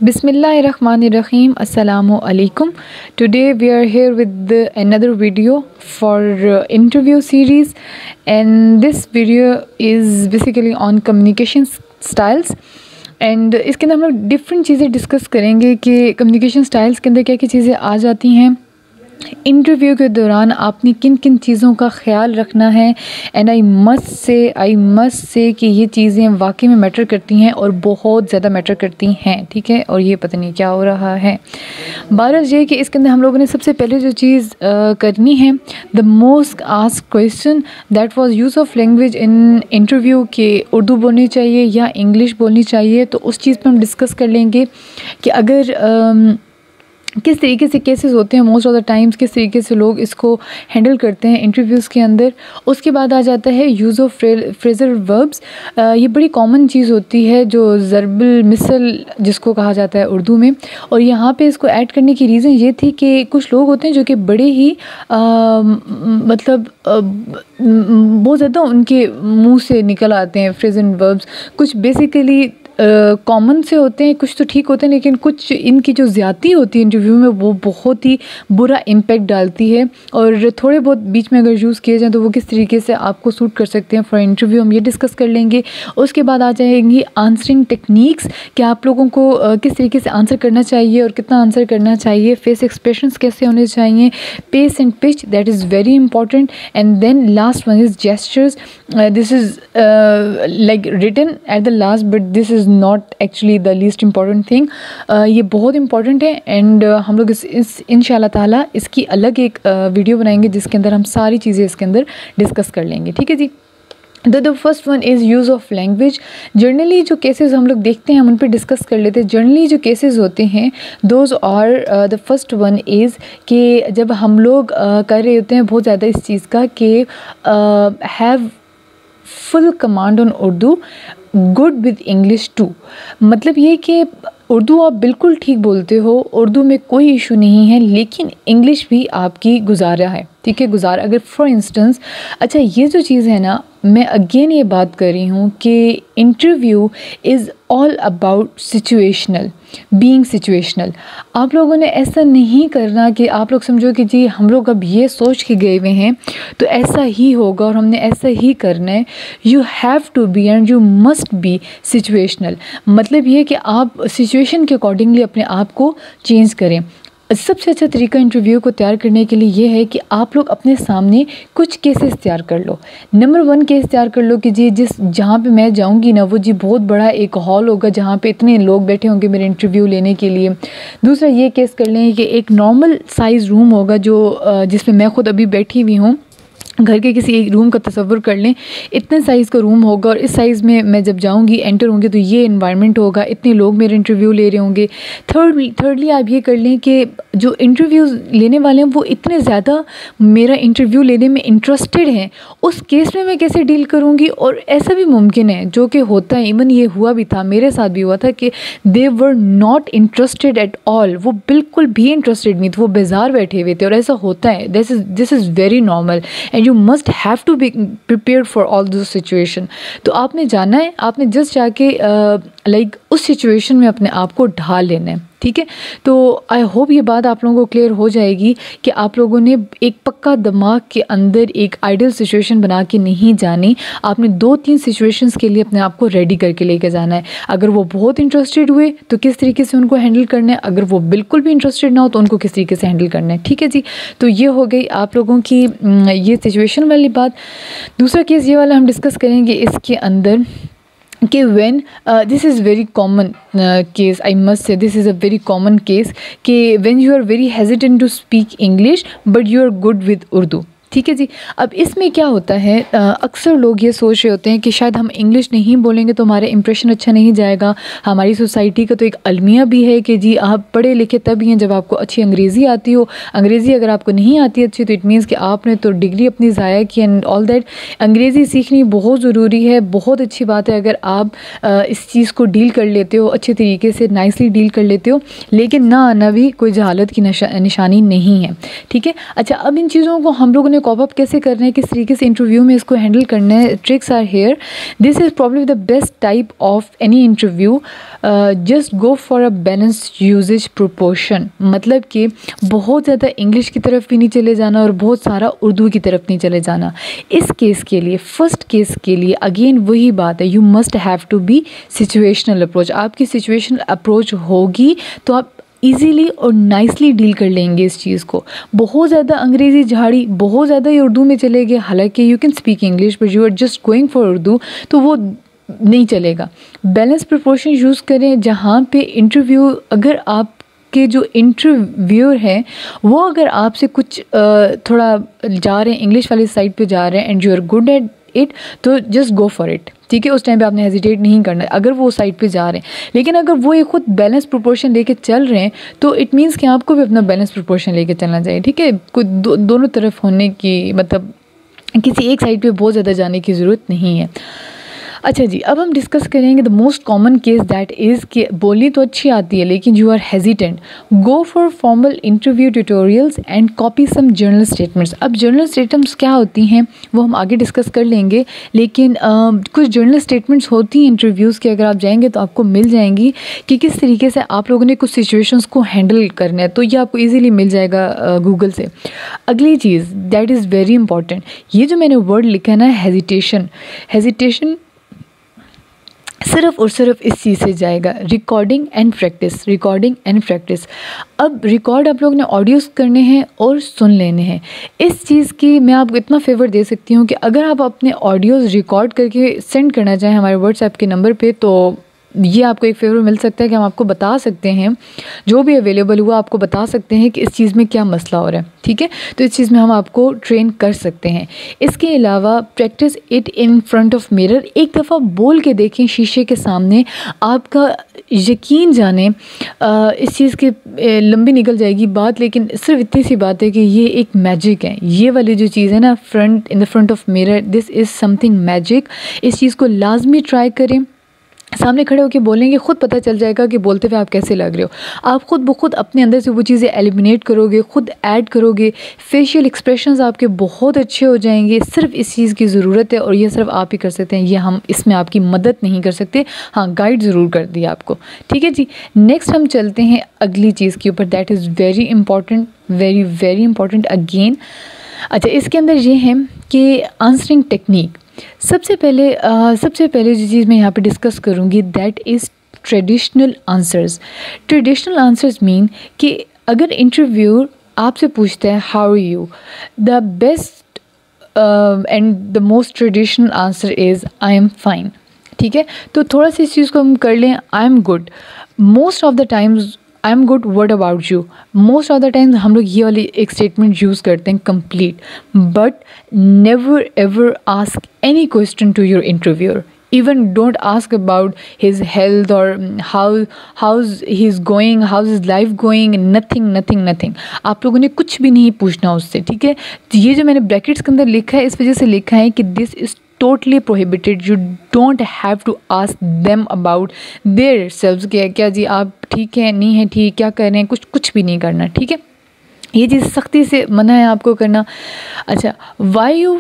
Bismillahirrahmanirrahim. Assalamu alaikum. Today we are here with another video for interview series, and this video is basically on communication styles. And इसके अंदर हम लोग different चीज़ें discuss करेंगे कि communication styles के अंदर क्या क्या चीज़ें आ जाती हैं, इंटरव्यू के दौरान आपने किन किन चीज़ों का ख़्याल रखना है। एंड आई मस्ट से कि ये चीज़ें वाकई में मैटर करती हैं और बहुत ज़्यादा मैटर करती हैं, ठीक है। और ये पता नहीं क्या हो रहा है। बारह ये कि इसके अंदर हम लोगों ने सबसे पहले जो चीज़ करनी है, the most asked question that was use of language in interview, के उर्दू बोलनी चाहिए या इंग्लिश बोलनी चाहिए। तो उस चीज़ पर हम डिस्कस कर लेंगे कि अगर किस तरीके से केसेस होते हैं मोस्ट ऑफ द टाइम्स, किस तरीके से लोग इसको हैंडल करते हैं इंटरव्यूज़ के अंदर। उसके बाद आ जाता है यूज़ ऑफ फ्रेजल वर्ब्स। ये बड़ी कॉमन चीज़ होती है जो ज़रबुल मिसल जिसको कहा जाता है उर्दू में। और यहाँ पे इसको ऐड करने की रीज़न ये थी कि कुछ लोग होते हैं जो कि बड़े ही बहुत ज़्यादा उनके मुंह से निकल आते हैं फ्रेजल वर्ब्स। कुछ बेसिकली कॉमन से होते हैं, कुछ तो ठीक होते हैं, लेकिन कुछ इनकी जो ज़्यादती होती है इंटरव्यू में वो बहुत ही बुरा इम्पैक्ट डालती है। और थोड़े बहुत बीच में अगर यूज़ किए जाएँ तो वो किस तरीके से आपको सूट कर सकते हैं फॉर इंटरव्यू, हम ये डिस्कस कर लेंगे। उसके बाद आ जाएंगी आंसरिंग टेक्निक्स, कि आप लोगों को किस तरीके से आंसर करना चाहिए और कितना आंसर करना चाहिए। फेस एक्सप्रेशंस कैसे होने चाहिए, pace and pitch, that is very important. And then last one is gestures. This is like written at the last, but this is not actually the least important thing. ये बहुत important है। And हम लोग इस इंशाल्लाह ताला इसकी अलग एक वीडियो बनाएंगे जिसके अंदर हम सारी चीज़ें इसके अंदर डिस्कस कर लेंगे, ठीक है जी। The first one is use of language. Generally जो केसेस हम लोग देखते हैं हम उन पर डिस्कस कर लेते हैं। जनरली जो केसेस होते हैं those are, the first one is कि जब हम लोग कर रहे होते हैं बहुत ज़्यादा इस चीज़ का कि have full command on Urdu, good with English too. मतलब ये कि उर्दू आप बिल्कुल ठीक बोलते हो, उर्दू में कोई इशू नहीं है, लेकिन इंग्लिश भी आपकी गुजारा है, ठीक है, गुजार। अगर फॉर इंस्टेंस, अच्छा ये जो चीज़ है ना, मैं अगेन ये बात कर रही हूँ कि interview is all about situational, being situational. आप लोगों ने ऐसा नहीं करना कि आप लोग समझो कि जी हम लोग अब ये सोच के गए हुए हैं तो ऐसा ही होगा और हमने ऐसा ही करना है। You have to be and you must be situational. मतलब ये कि आप सिचुएशन के अकॉर्डिंगली अपने आप को चेंज करें। सबसे अच्छा तरीका इंटरव्यू को तैयार करने के लिए ये है कि आप लोग अपने सामने कुछ केसेस तैयार कर लो। नंबर 1 केस तैयार कर लो कि जी जहाँ पे मैं जाऊँगी ना वो जी बहुत बड़ा एक हॉल होगा जहाँ पे इतने लोग बैठे होंगे मेरे इंटरव्यू लेने के लिए। दूसरा ये केस कर लें कि एक नॉर्मल साइज़ रूम होगा जो जिसमें मैं खुद अभी बैठी हुई हूँ। घर के किसी एक रूम का तसव्वुर कर लें, इतने साइज़ का रूम होगा और इस साइज़ में मैं जब जाऊंगी एंटर होंगी तो ये इन्वायरमेंट होगा, इतने लोग मेरे इंटरव्यू ले रहे होंगे। थर्डली आप ये कर लें कि जो इंटरव्यू लेने वाले हैं वो इतने ज़्यादा मेरा इंटरव्यू लेने में इंटरेस्टेड हैं, उस केस में मैं कैसे डील करूँगी। और ऐसा भी मुमकिन है जो कि होता है, इवन ये हुआ भी था, मेरे साथ भी हुआ था कि they were not interested at all, वो बिल्कुल भी इंटरेस्टेड नहीं थे, वो बेजार बैठे हुए थे। और ऐसा होता है, this is very normal and you must have to be prepared for all this situation. तो आपने जाना है, आपने जस्ट जाके लाइक उस सिचुएशन में अपने आप को ढाल लेना है, ठीक है। तो आई होप ये बात आप लोगों को क्लियर हो जाएगी कि आप लोगों ने एक पक्का दिमाग के अंदर एक आइडियल सिचुएशन बना के नहीं जानी। आपने 2-3 सिचुएशंस के लिए अपने आप को रेडी करके लेके जाना है। अगर वो बहुत इंटरेस्टेड हुए तो किस तरीके से उनको हैंडल करना है, अगर वो बिल्कुल भी इंटरेस्टेड ना हो तो उनको किस तरीके से हैंडल करना है, ठीक है जी। तो ये हो गई आप लोगों की ये सिचुएशन वाली बात। दूसरा केस ये वाला हम डिस्कस करेंगे इसके अंदर कि when this is very common case, I must say this is a very common case कि when you are very hesitant to speak English but you are good with Urdu, ठीक है जी। अब इसमें क्या होता है, अक्सर लोग ये सोच रहे होते हैं कि शायद हम इंग्लिश नहीं बोलेंगे तो हमारा इंप्रेशन अच्छा नहीं जाएगा। हमारी सोसाइटी का तो एक अलमिया भी है कि जी आप पढ़े लिखे तब ही हैं जब आपको अच्छी अंग्रेज़ी आती हो। अंग्रेज़ी अगर आपको नहीं आती अच्छी तो इट मीन्स कि आपने तो डिग्री अपनी ज़ाया की एंड ऑल दैट। अंग्रेज़ी सीखनी बहुत ज़रूरी है, बहुत अच्छी बात है अगर आप इस चीज़ को डील कर लेते हो अच्छे तरीके से, नाइसली डील कर लेते हो, लेकिन ना आना भी कोई जहालत की निशानी नहीं है, ठीक है। अच्छा, अब इन चीज़ों को हम लोगों ने कॉप अप कैसे करना है, किस तरीके से इंटरव्यू में इसको हैंडल करना है, tricks are here. This is probably the best type of any interview. Just go for a balanced usage proportion. मतलब कि बहुत ज़्यादा इंग्लिश की तरफ भी नहीं चले जाना और बहुत सारा उर्दू की तरफ नहीं चले जाना. इस केस के लिए, फर्स्ट केस के लिए अगेन वही बात है, you must have to be situational approach. आपकी सिचुएशनल अप्रोच होगी तो आप ईज़िली और नाइसली डील कर लेंगे इस चीज़ को. बहुत ज़्यादा अंग्रेज़ी झाड़ी, बहुत ज़्यादा ही उर्दू में चले गए, हालांकि you can speak English but you are just going for Urdu, तो वो नहीं चलेगा. बैलेंस प्रोपोर्शन यूज़ करें. जहाँ पे इंटरव्यू, अगर आप के जो इंटरव्यूअर हैं वो अगर आपसे कुछ थोड़ा जा रहे हैं, इंग्लिश वाली साइड पे जा रहे हैं and you are good at it, तो जस्ट गो फॉर इट. ठीक है, उस टाइम पे आपने हेजिटेट नहीं करना है अगर वो साइड पे जा रहे हैं. लेकिन अगर वो एक खुद बैलेंस प्रोपोर्शन लेके चल रहे हैं तो इट मीन्स कि आपको भी अपना बैलेंस प्रोपोर्शन लेके चलना चाहिए. ठीक है, कोई दोनों तरफ होने की, मतलब किसी एक साइड पे बहुत ज़्यादा जाने की ज़रूरत नहीं है. अच्छा जी, अब हम डिस्कस करेंगे the most common case that is कि बोलनी तो अच्छी आती है लेकिन you are hesitant. Go for formal interview tutorials and copy some general statements. अब जर्नल स्टेटमेंट्स क्या होती हैं वो हम आगे डिस्कस कर लेंगे, लेकिन कुछ जर्नल स्टेटमेंट्स होती हैं इंटरव्यूज़ के, अगर आप जाएंगे तो आपको मिल जाएंगी कि किस तरीके से आप लोगों ने कुछ सिचुएशंस को हैंडल करना है. तो ये आपको ईजिली मिल जाएगा गूगल से. अगली चीज़ दैट इज़ वेरी इंपॉर्टेंट, ये जो मैंने वर्ड लिखा है ना, हेजिटेशन. हेजिटेशन सिर्फ और सिर्फ इस चीज़ से जाएगा, recording and practice. Recording and practice. अब रिकॉर्ड आप लोगों ने ऑडियोज़ करने हैं और सुन लेने हैं. इस चीज़ की मैं आपको इतना फेवर दे सकती हूँ कि अगर आप अपने ऑडियोज़ रिकॉर्ड करके सेंड करना चाहें हमारे व्हाट्सएप के नंबर पे, तो ये आपको एक फेवर मिल सकता है कि हम आपको बता सकते हैं, जो भी अवेलेबल हुआ आपको बता सकते हैं कि इस चीज़ में क्या मसला हो रहा है. ठीक है, तो इस चीज़ में हम आपको ट्रेन कर सकते हैं. इसके अलावा practice it in front of mirror. एक दफ़ा बोल के देखें शीशे के सामने, आपका यकीन जाने इस चीज़ की लंबी निकल जाएगी बात, लेकिन सिर्फ इतनी सी बात है कि ये एक मैजिक है. ये वाली जो चीज़ है ना, front in the front of mirror, this is something magic. इस चीज़ को लाजमी ट्राई करें. सामने खड़े होकर बोलेंगे, ख़ुद पता चल जाएगा कि बोलते हुए आप कैसे लग रहे हो. आप ख़ुद ब खुद अपने अंदर से वो चीज़ें एलिमिनेट करोगे, ख़ुद ऐड करोगे. फेशियल एक्सप्रेशंस आपके बहुत अच्छे हो जाएंगे. सिर्फ इस चीज़ की ज़रूरत है और ये सिर्फ आप ही कर सकते हैं. ये हम इसमें आपकी मदद नहीं कर सकते, हाँ गाइड ज़रूर कर दी आपको. ठीक है जी, नेक्स्ट हम चलते हैं अगली चीज़ के ऊपर. That is very important, very very important again. अच्छा, इसके अंदर ये है कि आंसरिंग टेक्निक. सबसे पहले जो चीज़ मैं यहाँ पे डिस्कस करूँगी that is traditional answers. Traditional answers mean कि अगर इंटरव्यूअर आपसे पूछता है how are you, the best and the most traditional answer is I am fine. ठीक है, तो थोड़ा सा इस चीज़ को हम कर लें. I am good. Most of the times I am good, what about you. Most of the times हम लोग ये वाली एक स्टेटमेंट यूज़ करते हैं, complete. But never ever ask any question to your interviewer. Even don't ask about his health or how's he's going, how's his life going. Nothing. आप लोगों ने कुछ भी नहीं पूछना उससे. ठीक है, ये जो मैंने ब्रैकेट्स के अंदर लिखा है, इस वजह से लिखा है कि this is totally prohibited. You don't have to ask them about their selves. क्या जी आप ठीक हैं, नहीं है ठीक, क्या कर रहे हैं, कुछ भी नहीं करना. ठीक है, ये चीज़ सख्ती से मना है आपको करना. अच्छा, why you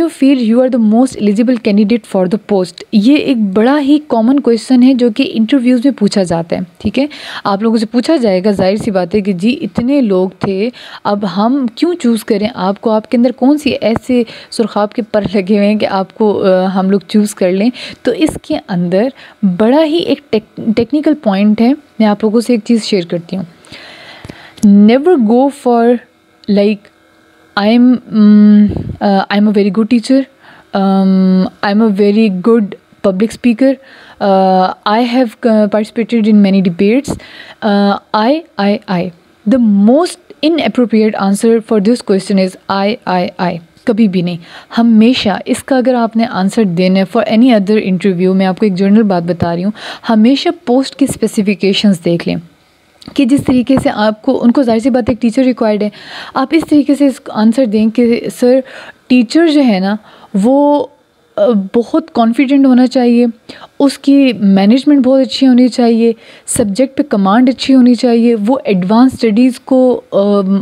feel you are the most eligible candidate for the post. ये एक बड़ा ही कॉमन क्वेश्चन है जो कि इंटरव्यूज़ में पूछा जाता है. ठीक है, आप लोगों से पूछा जाएगा, जाहिर सी बात है कि जी इतने लोग थे, अब हम क्यों चूज़ करें आपको, आपके अंदर कौन सी ऐसे सुरखाब के पर लगे हुए हैं कि आपको हम लोग चूज़ कर लें. तो इसके अंदर बड़ा ही एक टेक्निकल पॉइंट है. मैं आप लोगों से एक चीज़ शेयर करती हूँ. Never go for like I'm a very good teacher, I'm a very good public speaker, I have participated in many debates. I. The most inappropriate answer for this question is I. कभी भी नहीं. हमेशा इसका अगर आपने answer देना है for any other interview, मैं आपको एक जनरल बात बता रही हूँ, हमेशा पोस्ट की स्पेसिफिकेशंस देख लें कि जिस तरीके से आपको, उनको जाहिर सी बात है एक टीचर रिक्वायर्ड है, आप इस तरीके से इसको आंसर दें कि सर टीचर जो है ना वो बहुत कॉन्फिडेंट होना चाहिए, उसकी मैनेजमेंट बहुत अच्छी होनी चाहिए, सब्जेक्ट पे कमांड अच्छी होनी चाहिए, वो एडवांस स्टडीज़ को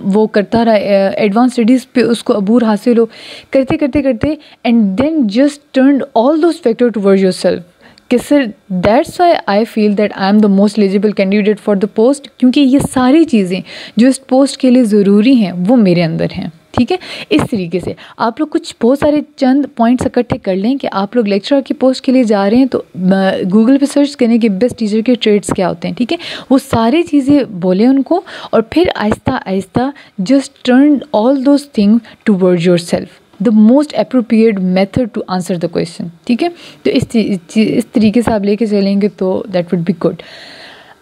वो करता रहा, एडवांस स्टडीज़ पे उसको अबूर हासिल हो, करते करते करते and then just turn all those factor towards yourself कि sir that's why I feel that I am the most eligible candidate for the post, क्योंकि ये सारी चीज़ें जो इस पोस्ट के लिए ज़रूरी हैं वो मेरे अंदर हैं। ठीक है, इस तरीके से आप लोग कुछ बहुत सारे चंद पॉइंट्स इकट्ठे कर लें कि आप लोग लेक्चरर की पोस्ट के लिए जा रहे हैं तो गूगल पे सर्च करें कि बेस्ट टीचर के ट्रेड्स क्या होते हैं। ठीक है, वो सारी चीज़ें बोलें उनको और फिर आहिस्ता आहिस्ता just turn all those thing towards yourself, the most appropriate method to answer the question. ठीक है, तो इस तरीके से आप लेके चलेंगे तो दैट वुड बी गुड।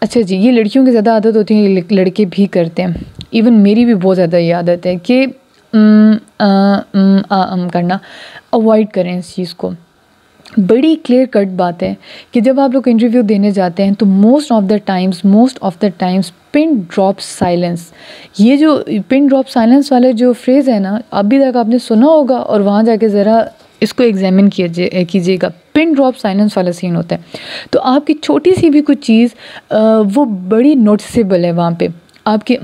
अच्छा जी, ये लड़कियों की ज़्यादा आदत होती है, लड़के भी करते हैं, इवन मेरी भी बहुत ज़्यादा ये आदत है कि करना, अवॉइड करें इस चीज़ को। बड़ी क्लियर कट बात है कि जब आप लोग इंटरव्यू देने जाते हैं तो most of the times pin drop silence, ये जो पिन ड्रॉप साइलेंस वाले जो फ्रेज़ है ना, अभी तक आपने सुना होगा और वहाँ जाके ज़रा इसको एग्जामिन कीजिएगा। पिन ड्रॉप साइलेंस वाला सीन होता है, तो आपकी छोटी सी भी कुछ चीज़ वो बड़ी नोटिसेबल है वहाँ पे। आपके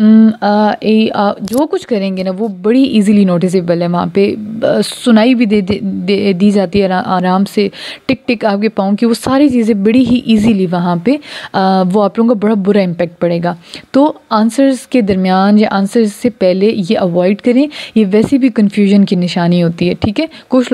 जो कुछ करेंगे ना वो बड़ी इजीली नोटिसेबल है, वहाँ पे सुनाई भी दी जाती है आराम से, टिक टिक आपके पाँव की, वो सारी चीज़ें बड़ी ही इजीली वहाँ पे वो आप लोगों का बड़ा बुरा इम्पैक्ट पड़ेगा। तो आंसर्स के दरमियान या आंसर्स से पहले ये अवॉइड करें, ये वैसे भी कन्फ्यूजन की निशानी होती है। ठीक है, कुछ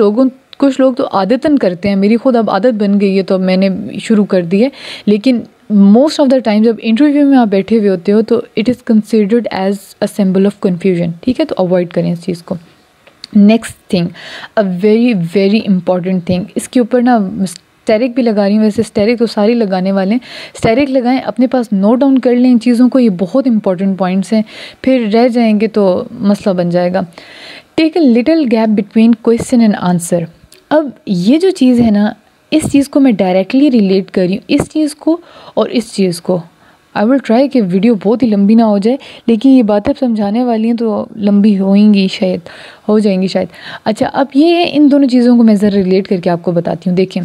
लोग तो आदतन करते हैं, मेरी खुद अब आदत बन गई है तो अब मैंने शुरू कर दी है, लेकिन मोस्ट ऑफ द टाइम जब इंटरव्यू में आप बैठे हुए होते हो तो it is considered as a symbol of confusion. ठीक है, तो अवॉइड करें इस चीज़ को। Next thing, a very very important thing, इसके ऊपर ना स्टेरिक भी लगा रही हूँ, वैसे स्टेरिक तो सारी लगाने वाले हैं, स्टेरिक लगाएं, अपने पास नोट डाउन कर लें इन चीज़ों को, ये बहुत इंपॉर्टेंट पॉइंट्स हैं, फिर रह जाएंगे तो मसला बन जाएगा। Take a little gap between question and answer. अब ये जो चीज़ है ना, इस चीज़ को मैं डायरेक्टली रिलेट कर रही हूँ, इस चीज़ को और इस चीज़ को। आई विल ट्राई कि वीडियो बहुत ही लंबी ना हो जाए, लेकिन ये बातें अब समझाने वाली हैं तो लंबी होंगी, शायद हो जाएंगी शायद। अच्छा, अब ये है, इन दोनों चीज़ों को मैं ज़रा रिलेट करके आपको बताती हूँ। देखें,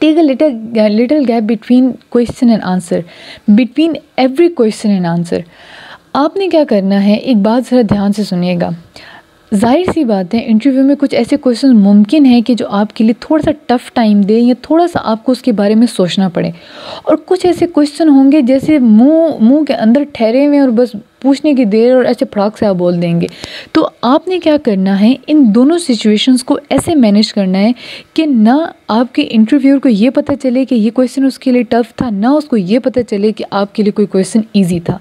take a little gap between question and answer, between every question and answer. आपने क्या करना है, एक बात ज़रा ध्यान से सुनिएगा। जाहिर सी बात है, इंटरव्यू में कुछ ऐसे क्वेश्चन मुमकिन है कि जो आपके लिए थोड़ा सा टफ़ टाइम दे या थोड़ा सा आपको उसके बारे में सोचना पड़े, और कुछ ऐसे क्वेश्चन होंगे जैसे मुंह के अंदर ठहरे हुए और बस पूछने की देर और ऐसे फटाक से आप बोल देंगे। तो आपने क्या करना है, इन दोनों सिचुएशंस को ऐसे मैनेज करना है कि ना आपके इंटरव्यूअर को ये पता चले कि ये क्वेश्चन उसके लिए टफ़ था, ना उसको ये पता चले कि आपके लिए कोई क्वेश्चन ईजी था।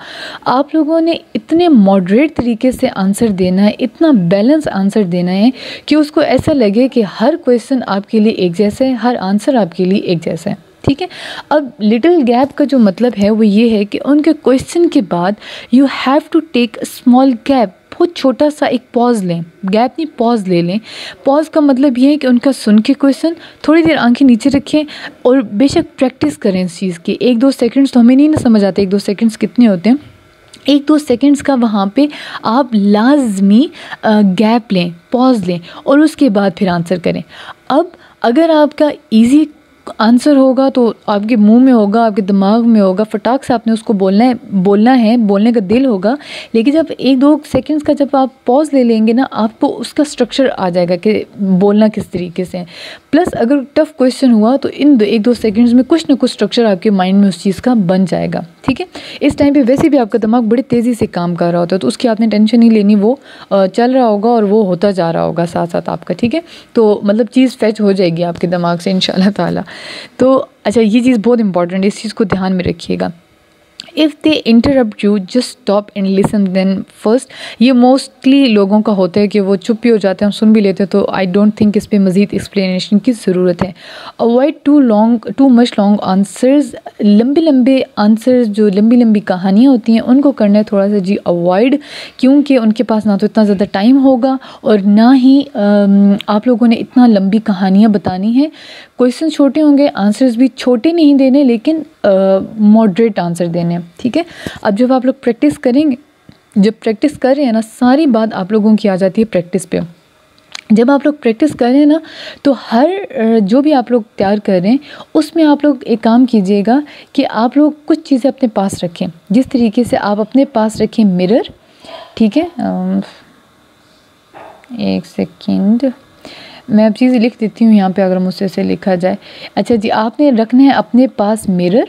आप लोगों ने इतने मॉडरेट तरीके से आंसर देना है, इतना बैलेंस आंसर देना है कि उसको ऐसा लगे कि हर क्वेश्चन आपके लिए एक जैसा है, हर आंसर आपके लिए एक जैसा है। ठीक है, अब लिटिल गैप का जो मतलब है वो ये है कि उनके क्वेश्चन के बाद you have to take small gap, बहुत छोटा सा एक पॉज लें, गैप नहीं पॉज ले लें। पॉज का मतलब ये है कि उनका सुन के क्वेश्चन थोड़ी देर आंखें नीचे रखें और बेशक प्रैक्टिस करें इस चीज़ की। 1-2 सेकंड्स तो हमें नहीं ना समझ आते 1-2 सेकंड्स कितने होते हैं, 1-2 सेकंड्स का वहाँ पे आप लाजमी गैप लें, पॉज लें और उसके बाद फिर आंसर करें। अब अगर आपका ईजी आंसर होगा तो आपके मुंह में होगा, आपके दिमाग में होगा, फटाक से आपने उसको बोलना है, बोलने का दिल होगा, लेकिन जब 1-2 सेकंड्स का जब आप पॉज ले लेंगे ना, आपको उसका स्ट्रक्चर आ जाएगा कि बोलना किस तरीके से है। प्लस अगर टफ़ क्वेश्चन हुआ तो इन 1-2 सेकंड्स में कुछ ना कुछ स्ट्रक्चर आपके माइंड में उस चीज़ का बन जाएगा। ठीक है, इस टाइम पे वैसे भी आपका दिमाग बड़ी तेज़ी से काम कर रहा होता है, तो उसकी आपने टेंशन नहीं लेनी, वो चल रहा होगा और वो होता जा रहा होगा साथ साथ आपका। ठीक है, तो मतलब चीज़ फैच हो जाएगी आपके दिमाग से इंशाल्लाह ताला। तो अच्छा, ये चीज़ बहुत इंपॉर्टेंट है, इस चीज़ को ध्यान में रखिएगा। If they interrupt you just stop and listen then first. ये मोस्टली लोगों का होता है कि वो चुप भी हो जाते हैं, सुन भी लेते हैं, तो आई डोंट थिंक इस पर मज़ीद एक्सप्लेनेशन की ज़रूरत है। Avoid too much long answers, लंबे आंसर्स, जो लंबी कहानियाँ होती हैं उनको करना है थोड़ा सा जी अवॉइड, क्योंकि उनके पास ना तो इतना ज़्यादा टाइम होगा और ना ही आप लोगों ने इतना लंबी कहानियाँ बतानी हैं। क्वेश्चन छोटे होंगे, आंसर्स भी छोटे नहीं देने, लेकिन मॉडरेट आंसर देने। ठीक है, अब जब आप लोग प्रैक्टिस करेंगे, जब प्रैक्टिस कर रहे हैं ना, सारी बात आप लोगों की आ जाती है प्रैक्टिस पे। जब आप लोग प्रैक्टिस कर रहे हैं ना, तो हर जो भी आप लोग तैयार कर रहे हैं उसमें आप लोग एक काम कीजिएगा कि आप लोग कुछ चीज़ें अपने पास रखें। जिस तरीके से आप अपने पास रखें मिरर, ठीक है, एक सेकंड मैं अब चीज़ें लिख देती हूँ यहाँ पे अगर मुझसे से लिखा जाए। अच्छा जी, आपने रखना है अपने पास मिरर,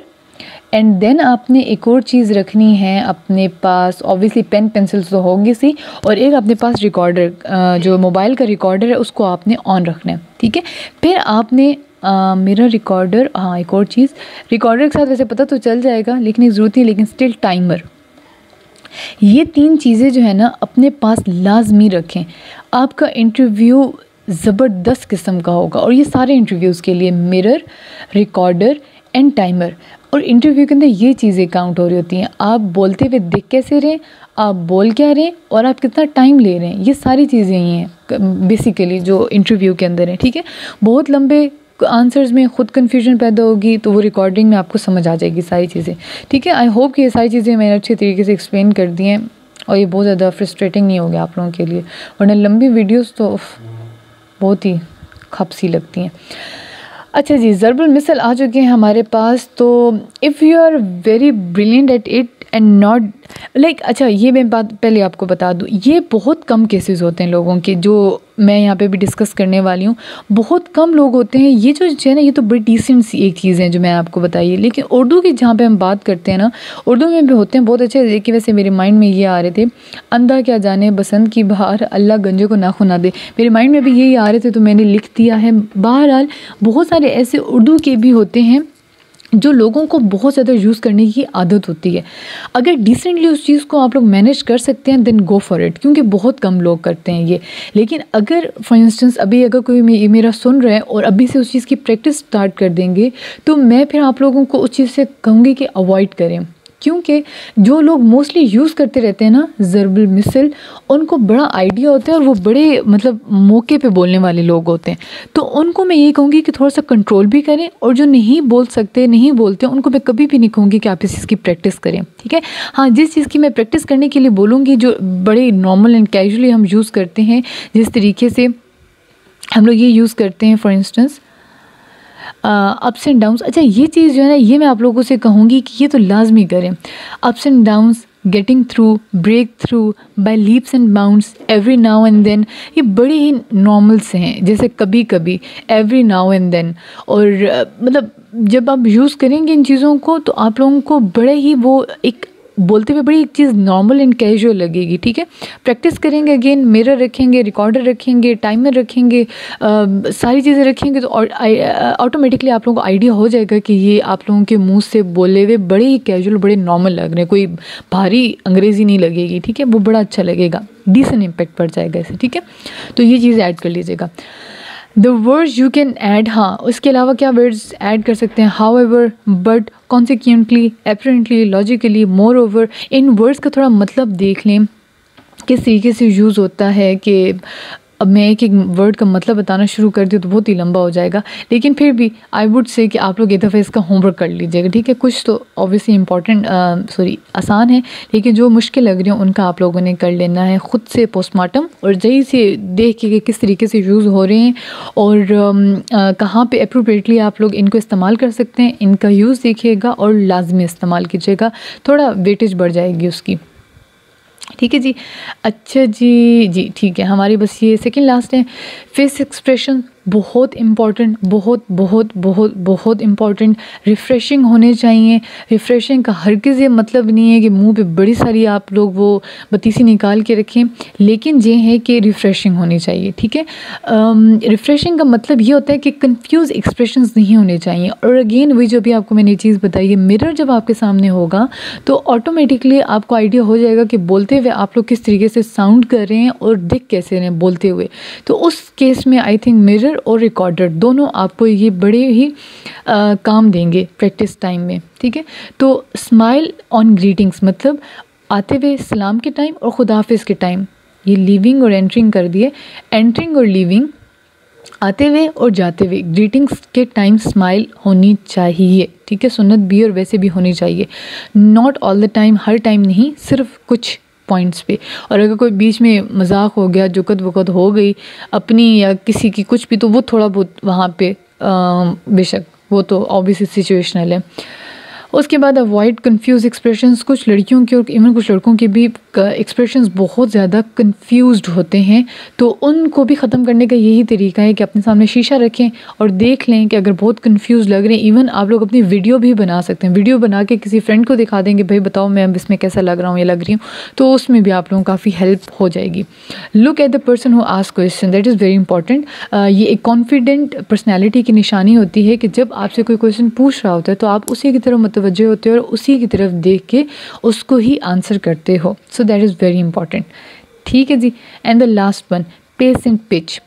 एंड देन आपने एक और चीज़ रखनी है अपने पास, ऑब्वियसली पेन पेंसिल्स तो होगी सी, और एक अपने पास रिकॉर्डर, जो मोबाइल का रिकॉर्डर है उसको आपने ऑन रखना है, ठीक है। फिर आपने मिरर, रिकॉर्डर, हाँ एक और चीज़, रिकॉर्डर के साथ वैसे पता तो चल जाएगा लेकिन ज़रूरत नहीं, लेकिन स्टिल टाइमर, ये 3 चीज़ें जो है ना अपने पास लाजमी रखें। आपका इंटरव्यू ज़बरदस्त किस्म का होगा, और ये सारे इंटरव्यूज़ के लिए मिरर, रिकॉर्डर एंड टाइमर। और इंटरव्यू के अंदर ये चीज़ें काउंट हो रही होती हैं, आप बोलते हुए दिख कैसे रहे हैं, आप बोल क्या रहे हैं, और आप कितना टाइम ले रहे हैं, ये सारी चीज़ें ही हैं बेसिकली जो इंटरव्यू के अंदर है, ठीक है। बहुत लंबे आंसर्स में ख़ुद कन्फ्यूजन पैदा होगी तो वो रिकॉर्डिंग में आपको समझ आ जाएगी सारी चीज़ें, ठीक है। आई होप कि ये सारी चीज़ें मैंने अच्छे तरीके से एक्सप्लेन कर दी हैं और ये बहुत ज़्यादा फ्रस्ट्रेटिंग नहीं हो गया आप लोगों के लिए, वरना लंबी वीडियोस तो बहुत ही खपसी लगती हैं। अच्छा जी, ज़रबुल मिसल आ चुके हैं हमारे पास। तो if you are very brilliant at it and not like, अच्छा ये मैं बात पहले आपको बता दूँ, ये बहुत कम केसेस होते हैं लोगों के, जो मैं यहाँ पे भी डिस्कस करने वाली हूँ। बहुत कम लोग होते हैं, ये जो है ना, ये तो बड़ी डिसेंट सी एक चीज़ है जो मैं आपको बताई। लेकिन उर्दू की जहाँ पे हम बात करते हैं ना, उर्दू में भी होते हैं बहुत अच्छे। देखिए वैसे मेरे माइंड में ये आ रहे थे, अंधा क्या जाने बसंत की बहार, अल्लाह गंजे को नाखुन ना दे, मेरे माइंड में भी यही आ रहे थे तो मैंने लिख दिया है। बहरहाल बहुत सारे ऐसे उर्दू के भी होते हैं जो लोगों को बहुत ज़्यादा यूज़ करने की आदत होती है। अगर डिसेंटली उस चीज़ को आप लोग मैनेज कर सकते हैं देन गो फॉर इट, क्योंकि बहुत कम लोग करते हैं ये। लेकिन अगर फॉर इंस्टेंस अभी अगर कोई मेरा सुन रहा है और अभी से उस चीज़ की प्रैक्टिस स्टार्ट कर देंगे, तो मैं फिर आप लोगों को उस चीज़ से कहूँगी कि अवॉइड करें, क्योंकि जो लोग मोस्टली यूज़ करते रहते हैं ना ज़रबुल मिसल, उनको बड़ा आइडिया होता है और वो बड़े मतलब मौके पे बोलने वाले लोग होते हैं। तो उनको मैं ये कहूँगी कि थोड़ा सा कंट्रोल भी करें, और जो नहीं बोल सकते, नहीं बोलते, उनको मैं कभी भी नहीं कहूँगी कि आप इस चीज़ की प्रैक्टिस करें, ठीक है। हाँ, जिस चीज़ की मैं प्रैक्टिस करने के लिए बोलूँगी, जो बड़े नॉर्मल एंड कैजुअली हम यूज़ करते हैं, जिस तरीके से हम लोग ये यूज़ करते हैं, for instance ups and downs. अच्छा ये चीज़ जो है ना, ये मैं आप लोगों से कहूँगी कि ये तो लाजमी करें। Ups and downs, getting through, break through, by leaps and bounds, every now and then, ये बड़े ही नॉर्मल से हैं, जैसे कभी कभी, एवरी नाउ एंड देन। और मतलब जब आप यूज़ करेंगे इन चीज़ों को तो आप लोगों को बड़े ही वो एक बोलते हुए बड़ी एक चीज़ नॉर्मल एंड कैजुअल लगेगी, ठीक है। प्रैक्टिस करेंगे, अगेन मिरर रखेंगे, रिकॉर्डर रखेंगे, टाइमर रखेंगे, सारी चीज़ें रखेंगे, तो ऑटोमेटिकली आप लोगों को आइडिया हो जाएगा कि ये आप लोगों के मुंह से बोले हुए बड़े ही कैजुअल, बड़े नॉर्मल लग रहे हैं, कोई भारी अंग्रेज़ी नहीं लगेगी, ठीक है। वो बड़ा अच्छा लगेगा, डिसेंट इम्पैक्ट पड़ जाएगा ऐसे, ठीक है। तो ये चीज़ ऐड कर लीजिएगा। The words you can add, हाँ उसके अलावा क्या वर्ड्स ऐड कर सकते हैं, how ever, but, consequently, apparently, logically, more over. In words का थोड़ा मतलब देख लें किस तरीके से यूज़ होता है, कि अब मैं एक एक वर्ड का मतलब बताना शुरू कर दूँ तो बहुत ही लंबा हो जाएगा, लेकिन फिर भी आई वुड से कि आप लोग एक दफ़ा इसका होमवर्क कर लीजिएगा, ठीक है। कुछ तो ऑब्वियसली इंपॉर्टेंट आसान है, लेकिन जो मुश्किल लग रही है उनका आप लोगों ने कर लेना है खुद से पोस्टमार्टम, और जही से देख के किस तरीके से यूज़ हो रहे हैं और कहाँ पे अप्रोप्रिएटली आप लोग इनको इस्तेमाल कर सकते हैं, इनका यूज़ देखिएगा और लाजमी इस्तेमाल कीजिएगा, थोड़ा वेटेज बढ़ जाएगी उसकी, ठीक है जी। अच्छा जी ठीक है, हमारी बस ये सेकंड लास्ट है। फेस एक्सप्रेशन बहुत इम्पॉर्टेंट, बहुत बहुत बहुत बहुत इम्पॉर्टेंट। रिफ़्रेशिंग होने चाहिए। रिफ़्रेशिंग का हरगिज़ ये मतलब नहीं है कि मुंह पे बड़ी सारी आप लोग वो बतीसी निकाल के रखें, लेकिन ये है कि रिफ़्रेशिंग होनी चाहिए, ठीक है। रिफ़्रेशिंग का मतलब ये होता है कि कंफ्यूज एक्सप्रेशंस नहीं होने चाहिए। और अगेन वही जो भी आपको मैंने चीज़ बताई है, मिरर जब आपके सामने होगा तो ऑटोमेटिकली आपको आइडिया हो जाएगा कि बोलते हुए आप लोग किस तरीके से साउंड कर रहे हैं और दिख कैसे रहे हैं बोलते हुए। तो उस केस में आई थिंक मिरर और रिकॉर्डर दोनों आपको ये बड़े ही काम देंगे प्रैक्टिस टाइम में, ठीक है। तो स्माइल ऑन ग्रीटिंग्स मतलब आते हुए सलाम के टाइम और खुदा हाफिज़ के टाइम, ये लीविंग और एंटरिंग कर दिए। एंटरिंग और लीविंग, आते हुए और जाते हुए, ग्रीटिंग्स के टाइम स्माइल होनी चाहिए, ठीक है। सुन्नत भी और वैसे भी होनी चाहिए, not all the time, her time नहीं, सिर्फ कुछ पॉइंट्स पे। और अगर कोई बीच में मजाक हो गया, जुकत वकत हो गई अपनी या किसी की कुछ भी, तो वो थोड़ा बहुत वहाँ पे बेशक वो तो ऑब्वियसली सिचुएशनल है। उसके बाद अवॉइड कंफ्यूज एक्सप्रेशंस। कुछ लड़कियों के और इवन कुछ लड़कों के भी एक्सप्रेशंस बहुत ज़्यादा कंफ्यूज्ड होते हैं, तो उनको भी ख़त्म करने का यही तरीका है कि अपने सामने शीशा रखें और देख लें कि अगर बहुत कंफ्यूज लग रहे हैं, इवन आप लोग अपनी वीडियो भी बना सकते हैं, वीडियो बना के किसी फ्रेंड को दिखा देंगे, भाई बताओ मैं अब इसमें कैसा लग रहा हूँ या लग रही हूँ, तो उसमें भी आप लोगों को काफ़ी हेल्प हो जाएगी। Look at the person who ask question, that is very important. ये एक कॉन्फिडेंट पर्सनैलिटी की निशानी होती है कि जब आपसे कोई क्वेश्चन पूछ रहा होता है तो आप उसी की तरफ मुतवज्जो होते हो और उसी की तरफ देख के उसको ही आंसर करते हो। So that is very important. ठीक है जी। And the last one, pace and pitch.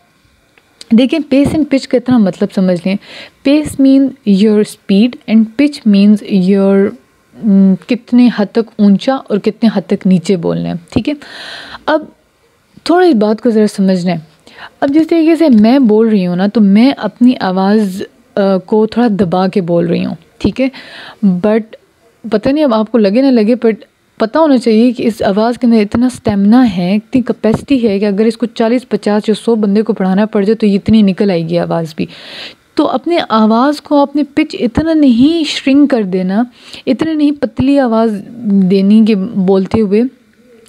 देखिए पेस एंड पिच का इतना मतलब समझ लें। Pace mean your speed and pitch means your कितने हद तक ऊंचा और कितने हद तक नीचे बोलना है। ठीक है, अब थोड़ा इस बात को ज़रा समझना है। अब जिस तरीके से मैं बोल रही हूँ ना, तो मैं अपनी आवाज़ को थोड़ा दबा के बोल रही हूँ, ठीक है, बट पता नहीं अब आपको लगे ना लगे, बट पता होना चाहिए कि इस आवाज़ के अंदर इतना स्टेमिना है, इतनी कैपेसिटी है कि अगर इसको 40, 50 या 100 बंदे को पढ़ाना पड़ जाए तो इतनी निकल आएगी आवाज़ भी। तो अपने आवाज़ को आपने पिच इतना नहीं श्रिंक कर देना, इतने नहीं पतली आवाज़ देनी कि बोलते हुए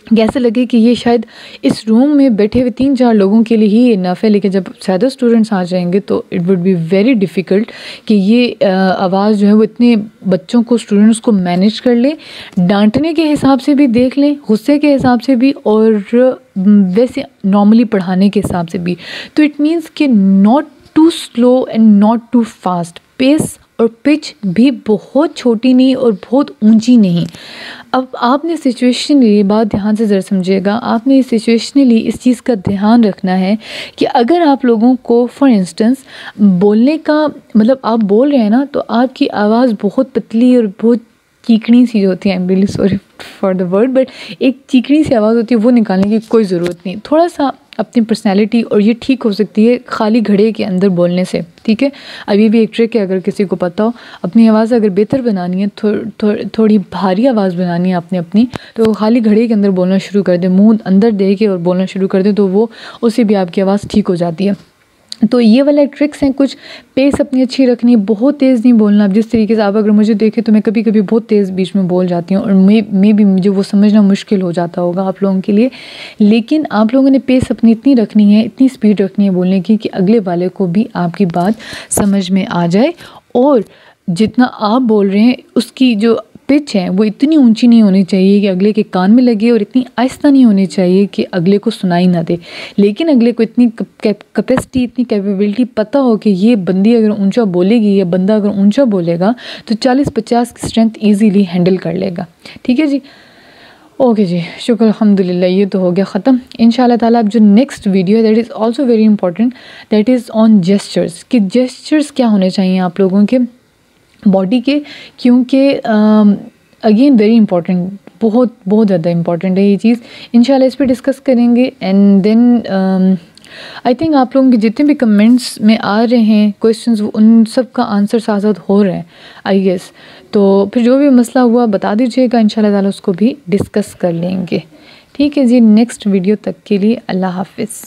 कैसे लगे कि ये शायद इस रूम में बैठे हुए 3-4 लोगों के लिए ही इनफ है, लेकिन जब ज़्यादा स्टूडेंट्स आ जाएंगे तो it would be very difficult कि ये आवाज़ जो है वो इतने बच्चों को, स्टूडेंट्स को मैनेज कर ले। डांटने के हिसाब से भी देख लें, गुस्से के हिसाब से भी, और वैसे नॉर्मली पढ़ाने के हिसाब से भी। तो इट मीन्स कि not too slow and not too fast. Pace और पिच भी बहुत छोटी नहीं और बहुत ऊंची नहीं। अब आपने सिचुएशनली, बात ध्यान से ज़रा समझिएगा, आपने सिचुएशनली इस चीज़ का ध्यान रखना है कि अगर आप लोगों को फॉर इंस्टेंस बोलने का मतलब आप बोल रहे हैं ना, तो आपकी आवाज़ बहुत पतली और बहुत चीकनी सी होती है, I am really sorry for the word, but एक चीकनी सी आवाज़ होती है, वो निकालने की कोई ज़रूरत नहीं। थोड़ा सा अपनी पर्सनैलिटी, और ये ठीक हो सकती है खाली घड़े के अंदर बोलने से। ठीक है, अभी भी एक ट्रिक है, अगर किसी को पता हो, अपनी आवाज़ अगर बेहतर बनानी है, थोड़ी भारी आवाज़ बनानी है आपने अपनी, तो खाली घड़े के अंदर बोलना शुरू कर दें, मुंह अंदर दे के और बोलना शुरू कर दें, तो वो उससे भी आपकी आवाज़ ठीक हो जाती है। तो ये वाले ट्रिक्स हैं कुछ। पेस अपनी अच्छी रखनी है, बहुत तेज़ नहीं बोलना। अब जिस तरीके से आप अगर मुझे देखें तो मैं कभी कभी बहुत तेज़ बीच में बोल जाती हूँ, और मे भी मुझे वो समझना मुश्किल हो जाता होगा आप लोगों के लिए, लेकिन आप लोगों ने पेस अपनी इतनी रखनी है, इतनी स्पीड रखनी है बोलने की कि अगले वाले को भी आपकी बात समझ में आ जाए, और जितना आप बोल रहे हैं उसकी जो पिच है वो इतनी ऊंची नहीं होनी चाहिए कि अगले के कान में लगे, और इतनी आहिस्ता नहीं होनी चाहिए कि अगले को सुनाई ना दे, लेकिन अगले को इतनी कैपेसिटी, इतनी कैपेबिलिटी पता हो कि ये बंदी अगर ऊंचा बोलेगी या बंदा अगर ऊंचा बोलेगा तो 40-50 की स्ट्रेंथ ईजीली हैंडल कर लेगा। ठीक है जी, ओके जी, शुक्र अल्हम्दुलिल्लाह, ये तो हो गया ख़त्म। इंशाल्लाह ताला अब जो नेक्स्ट वीडियो है that is also very important, that is on gestures, कि जेस्चर्स क्या होने चाहिए आप लोगों के बॉडी के, क्योंकि अगेन वेरी इंपॉर्टेंट, बहुत बहुत ज़्यादा इंपॉर्टेंट है ये चीज़। इंशाल्लाह इस पर डिस्कस करेंगे। एंड देन आई थिंक आप लोगों के जितने भी कमेंट्स में आ रहे हैं क्वेश्चंस, उन सब का आंसर साथ साथ हो रहा है आई गेस। तो फिर जो भी मसला हुआ बता दीजिएगा, इंशाल्लाह ताला उसको भी डिस्कस कर लेंगे। ठीक है जी, नेक्स्ट वीडियो तक के लिए अल्लाह हाफिज़।